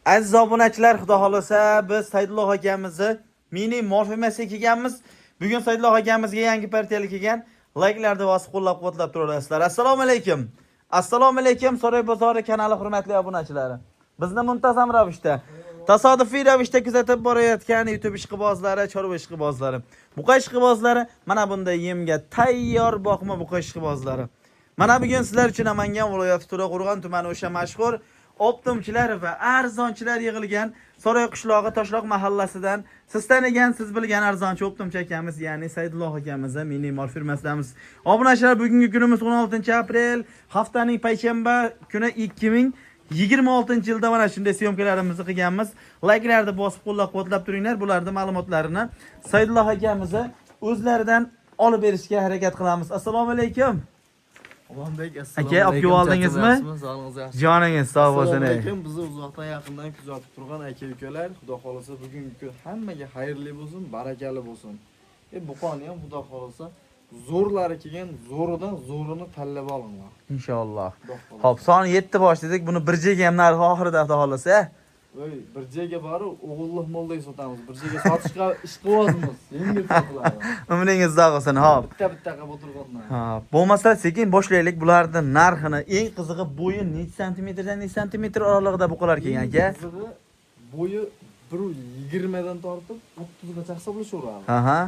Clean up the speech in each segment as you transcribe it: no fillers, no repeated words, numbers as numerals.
Aziz obunachilar, xudo xolasa biz Saidulloh akamizni mini morfemasiga kelganmiz. Bugun Saidulloh akamizga yangi partiyalik kelgan. Like'larni bosib qo'llab-quvvatlab turasizlar. Assalomu alaykum. Assalomu alaykum So'roy bozori kanali hurmatli obunachilari. Bizni muntazam ravishda, tasodifiy ravishda kuzatib borayotgan YouTube ishqibozlari, chorva ishqibozlari, buqa ishqibozlari, mana bunday yemga tayyor boqma buqa ishqibozlari. Mana bugun sizlar uchun Namangan viloyati To'raqo'rg'on tumani o'sha mashhur optimchilar va arzonchilar yig'ilgan So'roy qishlog'i Toshloq mahallasidan siz tanigan, siz bilgan arzonchi optimchi akamiz, ya'ni Saidulloh akamiz mini mol firmasidamiz. Obunachilar, bugungi kunimiz 16-aprel, haftaning payshanba kuni 2026-yilda mana shunday syomkalarimizni qilganmiz. Like'larni bosib qo'llab-quvvatlab turinglar. Bularning ma'lumotlarini Saidulloh akamiz o'zlaridan olib berishga harakat qilamiz. Assalomu alaykum. Omonbek, aka, olib oldingizmi? Joningiz sog' bo'lsin. Bizni uzoqdan yaqindan kuzatib turgan aka-ukalar, xudo xolasa bugungi kun hammaga xayrli bo'lsin, barakali bo'lsin. Bu qoni ham xudo xolasa zo'rlari kelgan, zo'ridan zo'rini tanlab olinglar. Inshaalloh. Xo'p, son 7 boshladik. Buni bir jega ham narxi oxirida xudo xolasa. Voy, bir jega bor, o'g'illik moldek sotamiz. Bir jega sotishga ish qilyapmiz. Yengil sotiladi. Umringiz sog' bo'lsin. Xo'p. Bitta qilib o'tirganlar. Ha, bo'lmasa sekin boshlaylik. Bularning narxini, eng qizig'i bo'yi necha santimetrdan necha santimetr oralig'ida buqalar kelgan aka? Qizig'i bo'yi 1.20 dan tortib 30 gacha hisoblashaveradi. Aha.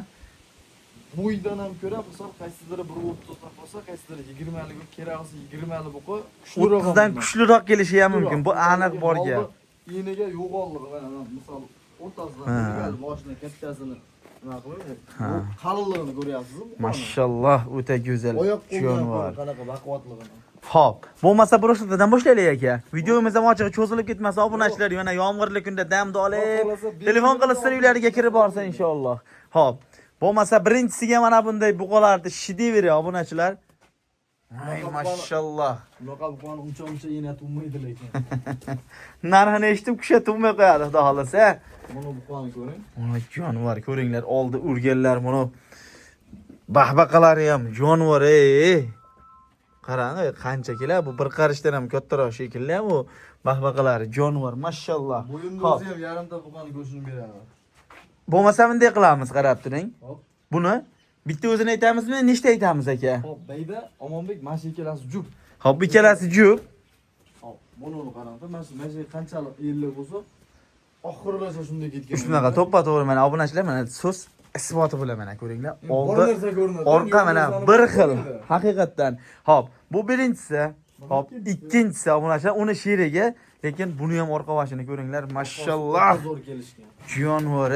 Bo'ydan ham ko'ra, misol qaysidir 1.30 dan bo'lsa, qaysidir 20 lik kerak bo'lsa 20 lik o'qi, 30 dan kuchliroq kelishi ham mumkin. Bu aniq bor gap. Yeniga yo'g'onligi mana misol o'rtasidan boshini kattasini nima qilib, qalinligini ko'ryapsiz-ku? Mashalloh, o'ta go'zal. Jonivor. Qanaqa baquvvatligini. Xo'p, bo'lmasa burishdan boshlaylik aka. Videomiz ham ochiq cho'zilib ketmasa, obunachilar yana yomg'irli kunda damda olib, telefon qilib uylariga kirib borsa inshaalloh. Xo'p, bo'lmasa birinchisiga mana bunday buqalarni shideveri obunachilar. Ay mashalloh. Bunaqa buqani uncha yana tumaydi lekin. Narxini eshitib kusha tumay qo'yadi xudo xolasa. Mana buqani ko'ring. Mana jonivor ko'ringlar, oldi urganlar mana bahbaqalari ham jonivor qarang, qancha keladi bu, bir qarishdan ham kattaroq shekilli bu bahbaqalari jonivor mashalloh. Bo'yinda o'zi ham yarimta buqani go'shtini beradi. Bo'lmasa bunday qilamiz, qarab turing. Hop. Buni bitta o'zini aytamizmi, nechta aytamiz aka? Hop, bayda Omonbek mana shu ikkalasi jup. Hop, ikkalasi jup. Hop, buni qarang-da, mana shu qanchalik ellik bo'lsa, oxirigacha shunday ketgan. Shunaqa to'ppa-to'g'ri mana obunachilar, mana so'z isboti bilan mana ko'ringlar. Oldi narsa ko'rinadi. Orqa mana bir xil, haqiqatan. Hop, bu birinchisi. Hop, ikkinchisi obunachilar, uni sheriga, lekin buni ham orqa boshini ko'ringlar. Mashalloh. Zo'r kelishgan. Jonivor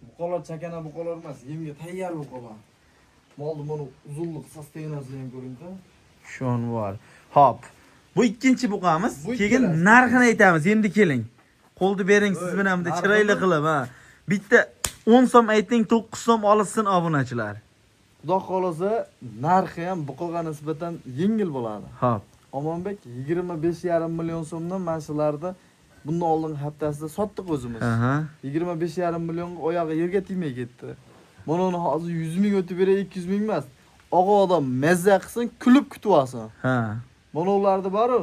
Buqalar chakana buqalar emas, yemga tayyor buqalar. Molni mana uzunlik sostenasi ham ko'ringda. Jonivor. Hop. Bu ikkinchi buqamiz. Keyin narxini aytamiz. Endi keling. Qo'lni bering siz bilan bunday chiroyli qilib, ha. Bitta 10 so'm ayting, 9 so'm olsin obunachilar. Xudo xolasa, narxi ham buqaga nisbatan yengil bo'ladi. Hop. Omonbek 25,5 million so'mdan mana shularda bundan oldin haftasida sotdik o'zimiz. 25,5 millionga oyog'i yerga tegmay ketdi. Mana uni hozir 100 ming o'tib beray, 200 ming emas. Og'a odam mazza qilsin, kulib kutib olsin. Ha. Mana ularda bor-ku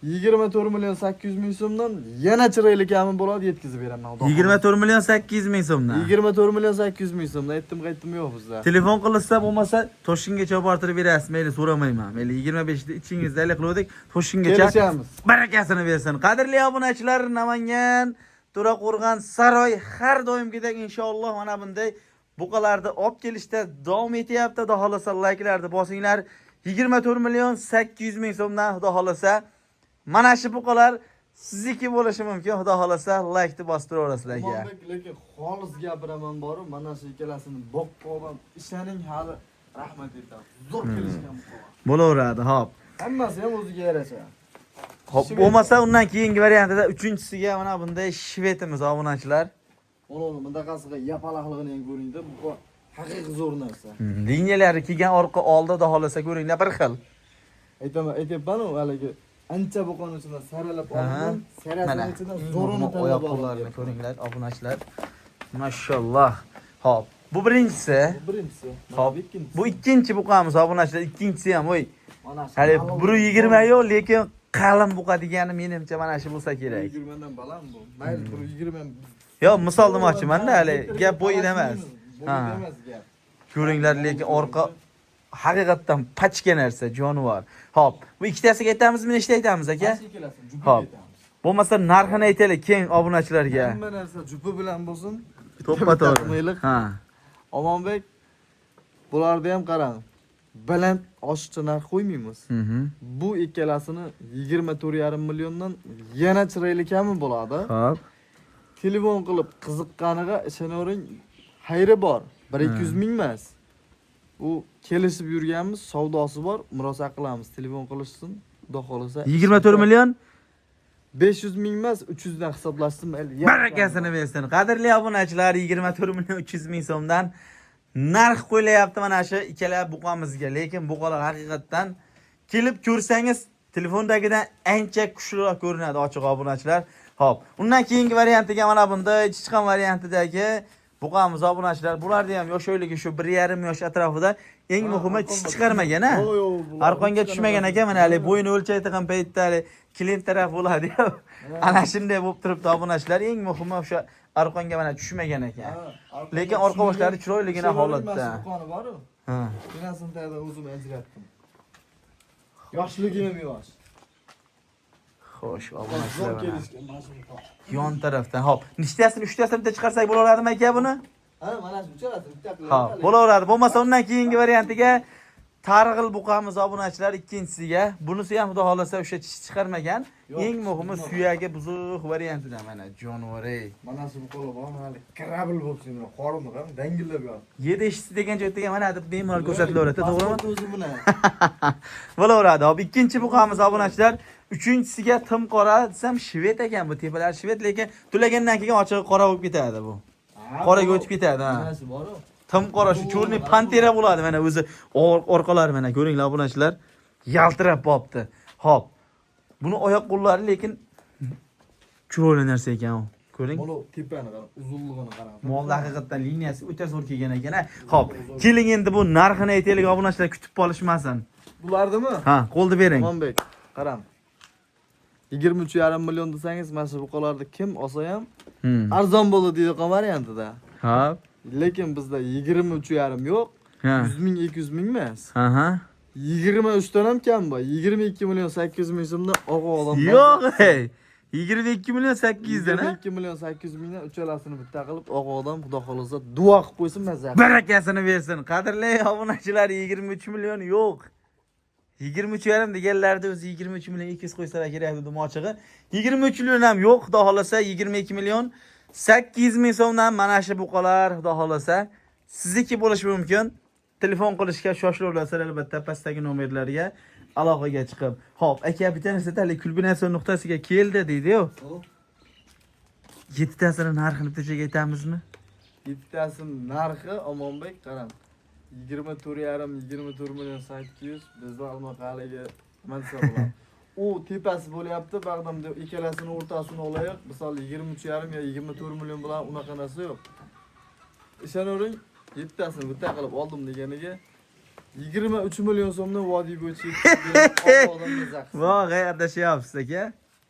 24 million 800 ming so'mdan yana chiroyli kamin bo'ladi, yetkazib beraman. 24 million 800 ming so'mdan. 24 million 800 ming so'mdan aytdim yo'q bizda. Telefon qilsa bo'lmasa Toshkentgacha bortirib berasiz, mayli so'ramayman. Mayli 25 da ichingizda qildik, Toshkentgacha kelishamiz. Barakasini bersin. Qadrli obunachilar, Namangan, To'raqo'rg'on, Saroy har doimgidek inshaalloh mana bunday buqalarni olib kelishda davom etyapti. Xudo xolasa like'larni bosinglar. 24 million 800 ming so'mdan xudo xolasa mana shu buqalar sizniki bo'lishi mumkin. Xudo xolasa like'ni bosib turaverasizlar aka. Lekin xolis gapiraman boru, mana shu ikkalasini boqqan ishaning hali rahmat aytaman. Zo'r kelishgan buqalar. Bo'laveradi, hop. Hammasi ham o'ziga yarasha. Hop, bo'lmasa undan keyingi variantida uchinchisiga mana bunday shvetimiz obunachilar. Uni bundaqasiga yapalaqligini ham ko'ringda, bu haqiqiy zo'r narsa. Liniyalari kelgan orqa oldi xudo xolasa ko'ringlar bir xil. Aytayapman-ku, haligi ancha buqani ichidan saralab oldim. Sarasining ichidan zo'rini tanlab oldim. Ko'ringlar obunachilar. Mashalloh. Hop, bu birinchisi. Hop, bu ikkinchi buqamiz obunachilar, ikkinchisi ham voy. Hali 1.20 yo'q, lekin qalin buqa degani menimcha mana shu bo'lsa kerak. 20 dan baland bu. Mayli, bir 20. Yo, misol demoqchiman-da, hali gap bo'yida emas. Ha. Emas gap. Ko'ringlar, lekin orqa haqiqatdan pachka narsa, jonivor. Hop, bu ikkitasiga aytamizmi, nechta aytamiz aka? Hop. Bo'lmasa narxini aytaylik keng obunachilarga. Hamma narsa jupi bilan bo'lsin. To'ppa-to'g'ri. Ha. Omonbek, bularni ham qarang. Baland oshiqcha narx qo'ymaymiz. Bu ikkalasini 24,5 milliondan yana chiroyli kami bo'ladi. Hop. Telefon qilib qiziqqaniga ishonavering, xayri bor. 1-200 ming emas. U kelishib yurganmiz, savdosi bor, murosa qilamiz. Telefon qilishsin, xudo xolasa. 24 million 500 ming emas, 300 dan hisoblashsin. barakasini bersin. Qadrli obunachilar, 24 million 300 ming so'mdan narx qo'yilyapti mana shu ikkala buqamizga. Lekin buqalar haqiqatdan kelib ko'rsangiz telefondagidan ancha kuchliroq ko'rinadi, ochiq obunachilar. Hop, undan keyingi variantiga mana bunda chiqqan variantidagi buqamiz obunachilar, bularda ham yosh o'yligi shu 1,5 yosh atrofida, eng muhimi tish chiqarmagan, ha. Arqonga tushmagan ekan, mana hali bo'yni o'lchaydigan paytda hali klient taraf bo'ladi. Ana shunday bo'lib turibdi obunachilar, eng muhimi o'sha arqonga mana tushmagan ekan. Lekin orqa boshlari chiroyligina holatda. Ha. Bunasini tayda o'zim ajratdim. Yoshligim ham yosh. Xo'sh, obunachilar. Yon tarafdan. Hop, nechtasini 3tasini bitta chiqarsak bo'laveradimi aka buni? Ha, mana shu uchalasi bitta qilib. Ha, bo'laveradi. Bo'lmasa undan keyingi variantiga targ'il buqamiz obunachilar ikkinchisiga. Bunisi ham xudo xolasa o'sha tish chiqarmagan. Eng muhimi suyagi buzuq variantida mana jonivor ey. Mana shu buqalar bor, mana krabil bo'lsin, qorinni ham dangillab yotdi. 7 ishchi degan joyda mana deb bemalol ko'rsatilaveradi, to'g'rimi? O'zi buni. Bo'laveradi. Hop, ikkinchi buqamiz obunachilar, uchinchisiga tim qora desam shved ekan bu, tepalar shved, lekin tulagandan keyin ochig'i qora bo'lib ketadi bu. Qoraga o'tib ketadi, ha. Mana shu bor-ku. Tim qora shu cho'rni pantera bo'ladi mana o'zi. Orqalari mana ko'ringlar obunachilar, yaltirab bopti. Hop. Buni oyoq qo'llari lekin chiroyli narsa ekan u. Ko'ring. Mana tepani qarang, uzunligini qarang. Molda haqiqatdan liniyasi o'ta zo'r kelgan ekan. Hop, keling endi bu narxini aytaylik obunachilar kutib qolishmasin. Bulardimi? Ha, qo'lni bering. Omonbek, qarang. 23,5 million desangiz, mana shu buqalarni kim olsa ham arzon bo'ladi deydi qon variantida. Hop. Lekin bizda 23,5 yo'q. Ha. 100 ming, 200 ming emas. Aha. 23 dan ham kam bor. 22 million 800 ming so'mdan og'a odam. Yo'q, ey. 22 million 800 dan, ha? 22 million 800 mingdan uchalasini bitta qilib og'a odam xudo xolasa duo qilib qo'ysin mazza. Barakasini bersin. Qadrli obunachilar, 23 million yo'q. 23,5 deganlarda o'zi 23 million 200 qo'ysalar kerak edi mochig'i. 23 million ham yo'q, xudo xolasa 22 million 800 ming so'mdan mana shu buqalar xudo xolasa sizniki bo'lishi mumkin. Telefon qilishga shoshilaverasizlar albatta pastdagi nomerlarga aloqaga chiqib. Xo'p, aka bitta narsa tali kulbinasiya nuqtasiga keldi deydi-ku. 7 tasini narxini bittachaga aytamizmi? 7 tasini narxi Omonbek qarang. 24,5 million 800 bizda almaqaliga mansa bo'ladi. U tepasi bo'lyapti, bag'damda ikkalasini o'rtasini olaylik. Misol 23,5 yo 24 million bilan unaqa narsa yo'q. Ishonavering, 7 tasini bitta qilib oldim deganiga 23 million so'mdan vodiy bo'yicha odamga zaqs. Voh, qayerdashyapsiz aka?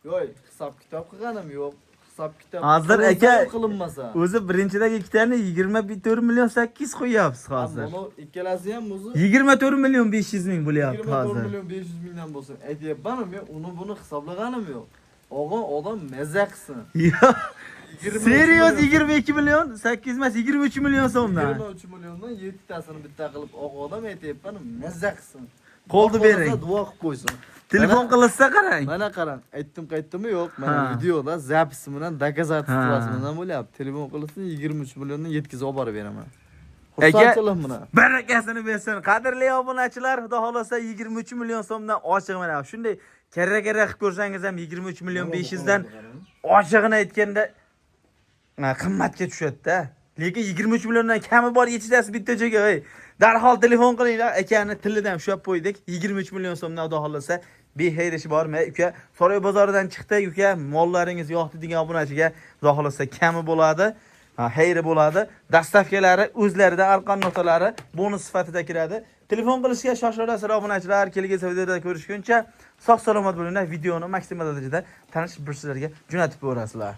Yo'q, hisob kitob qilganim yo'q. Hisob kitob Hozir aka qilinmasa. o'zi birinchidagi ikkitani 24 million 800 qo'yapsiz hozir. Mana ikkalasi ham o'zi 24 million 500 ming bo'lyapti hozir. 24 million 500 mingdan bo'lsin. Aytyapman, men buni hisoblaganim yo'q. Og'on odam mazza qilsin. Serios 22 million 800 emas 23 million so'mdan. 23 milliondan 7 tasini bitta qilib odam aytyapman, mazza qilsin. Qo'lni bering. Duo qilib qo'ysin. Telefon qilsa qarang. Mana qarang, aytdim-qaytdimmi yo'q. Mana videoda zapis bilan doказательствоsi bilan bo'lyapti. Telefon qilsin 23 milliondan yetkazib olib borib beraman. Xursandchilik buni. Barakasini bersin. Qadrli obunachilar, xudo xolasa 23 million so'mdan ochiq mana. Shunday karra-karra qilib ko'rsangiz ham 23 million 500 dan ochig'ini aytganda qimmatga tushadi-da. Lekin 23 milliondan kami bor yechidasi bitta joyga. Darhol telefon qilinglar. Akani tilidan ushlab qo'ydik. 23 million so'mdan xudo xolasa behayr ishi bormi? Uka, Saroy bozoridan chiqdi, uka, mollaringiz yo'qdi degan obunachiga xudo xolasa kami bo'ladi. Hayri bo'ladi. Dastavkalari o'zlaridan arqon notalari bonus sifatida kiradi. Telefon qilishga shoshilaverasizlar obunachilar. Kelgusi videoda ko'rishguncha sog' salomat bo'linglar. Videoni maksimal darajada tanish bir sizlarga jo'natib borasizlar.